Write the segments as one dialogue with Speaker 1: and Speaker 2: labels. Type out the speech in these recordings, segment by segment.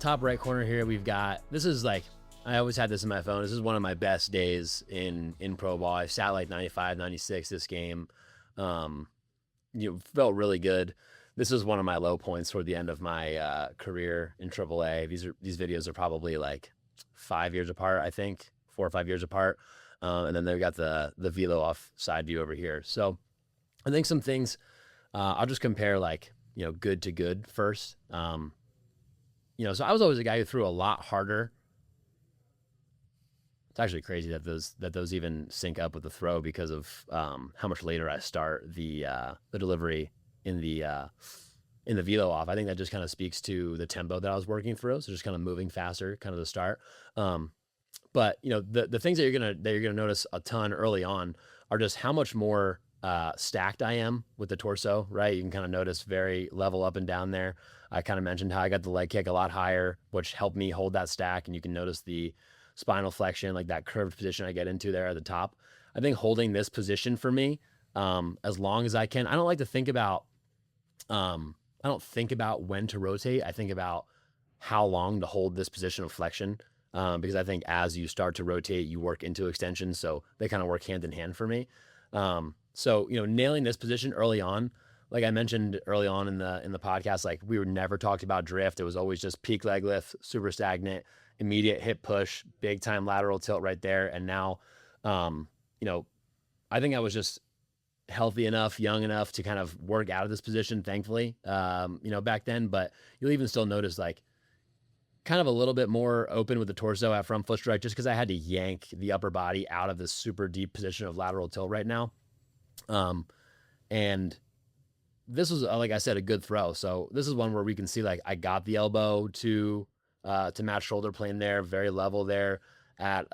Speaker 1: top right corner here, we've got, this is like, I always had this in my phone. This is one of my best days in pro ball. I sat like 95, 96 this game. Felt really good. This is one of my low points toward the end of my career in AAA. These videos are probably like 5 years apart, I think, 4 or 5 years apart. And then they've got the velo off side view over here. So I think some things, I'll just compare like, good to good first. So I was always a guy who threw a lot harder. It's actually crazy that those even sync up with the throw because of how much later I start the delivery in the velo off. I think that just kind of speaks to the tempo that I was working through. So just kind of moving faster, kind of the start. But the things that you're gonna notice a ton early on are just how much more stacked I am with the torso, right? You can kind of notice very level up and down there. I kind of mentioned how I got the leg kick a lot higher, which helped me hold that stack. And you can notice the spinal flexion, like that curved position I get into there at the top. I think holding this position for me, as long as I can, I don't like to think about, I don't think about when to rotate. I think about how long to hold this position of flexion. Because I think as you start to rotate, you work into extension. So they kind of work hand in hand for me. So nailing this position early on, like I mentioned early on in the podcast, like we were never talked about drift. It was always just peak leg lift, super stagnant, immediate hip push, big time lateral tilt right there. And now, I think I was just healthy enough, young enough to kind of work out of this position, thankfully, back then. But you'll even still notice like kind of a little bit more open with the torso at front foot strike, just because I had to yank the upper body out of this super deep position of lateral tilt right now. And this was, like I said, a good throw. So this is one where we can see like I got the elbow to match shoulder plane there, very level there at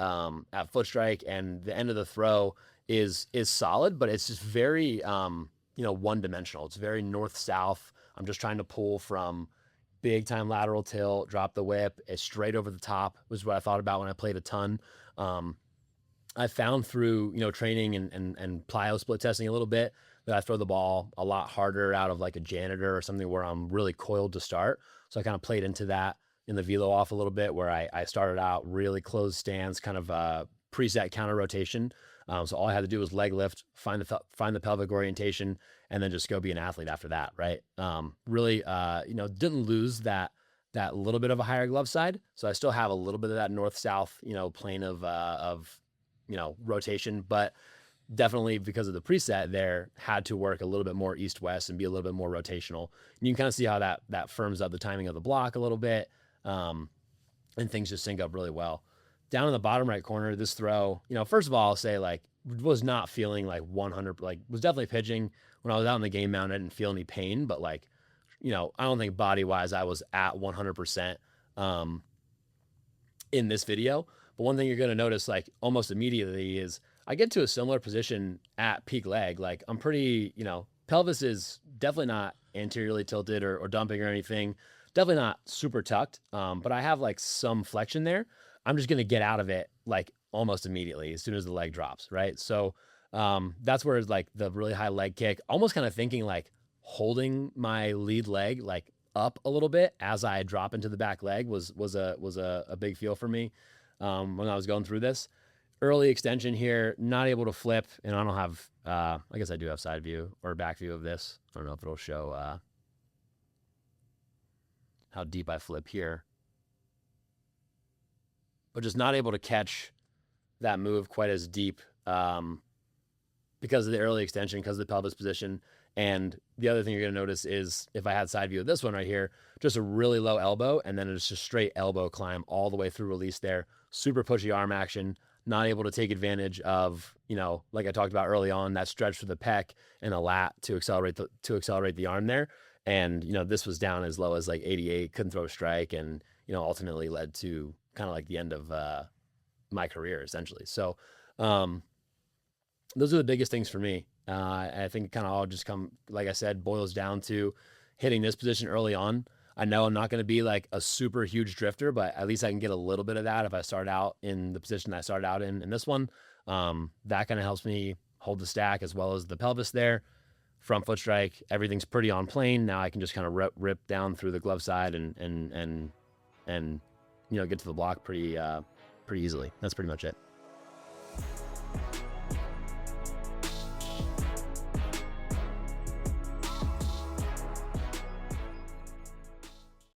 Speaker 1: foot strike, and the end of the throw is solid, but it's just very one dimensional. It's very north south. I'm just trying to pull from big time lateral tilt, drop the whip, it's straight over the top, was what I thought about when I played a ton. I found through, training and plyo split testing a little bit that I throw the ball a lot harder out of like a janitor or something where I'm really coiled to start. So I kind of played into that in the velo off a little bit, where I started out really closed stance, kind of preset counter rotation. So all I had to do was leg lift, find the pelvic orientation, and then just go be an athlete after that, right? Really, didn't lose that little bit of a higher glove side. So I still have a little bit of that north-south, plane of rotation, but definitely because of the preset there, had to work a little bit more east-west and be a little bit more rotational. And you can kind of see how that firms up the timing of the block a little bit, and things just sync up really well. Down in the bottom right corner, this throw, first of all, I'll say like was not feeling like 100, like was definitely pitching when I was out in the game mound. I didn't feel any pain, but like, I don't think body wise I was at 100% in this video. But one thing you're going to notice like almost immediately is I get to a similar position at peak leg. Like I'm pretty, pelvis is definitely not anteriorly tilted or dumping or anything. Definitely not super tucked. But I have like some flexion there. I'm just going to get out of it like almost immediately as soon as the leg drops, right? So that's where it's like the really high leg kick, almost kind of thinking like holding my lead leg like up a little bit as I drop into the back leg was a big feel for me when I was going through this. Early extension here, not able to flip, and I don't have, I guess I do have side view or back view of this. I don't know if it'll show how deep I flip here. But just not able to catch that move quite as deep because of the early extension, because of the pelvis position. And the other thing you're going to notice is if I had side view of this one right here, just a really low elbow, and then it's just straight elbow climb all the way through release there. Super pushy arm action, not able to take advantage of, like I talked about early on, that stretch for the pec and the lat to accelerate the arm there. And, this was down as low as like 88, couldn't throw a strike, and, ultimately led to kind of like the end of my career essentially. So those are the biggest things for me. I think it kind of all just like I said, boils down to hitting this position early on. I know I'm not going to be like a super huge drifter, but at least I can get a little bit of that if I start out in the position I started out in this one. That kind of helps me hold the stack as well as the pelvis there. Front foot strike, everything's pretty on plane. Now I can just kind of rip down through the glove side and and get to the block pretty easily. That's pretty much it.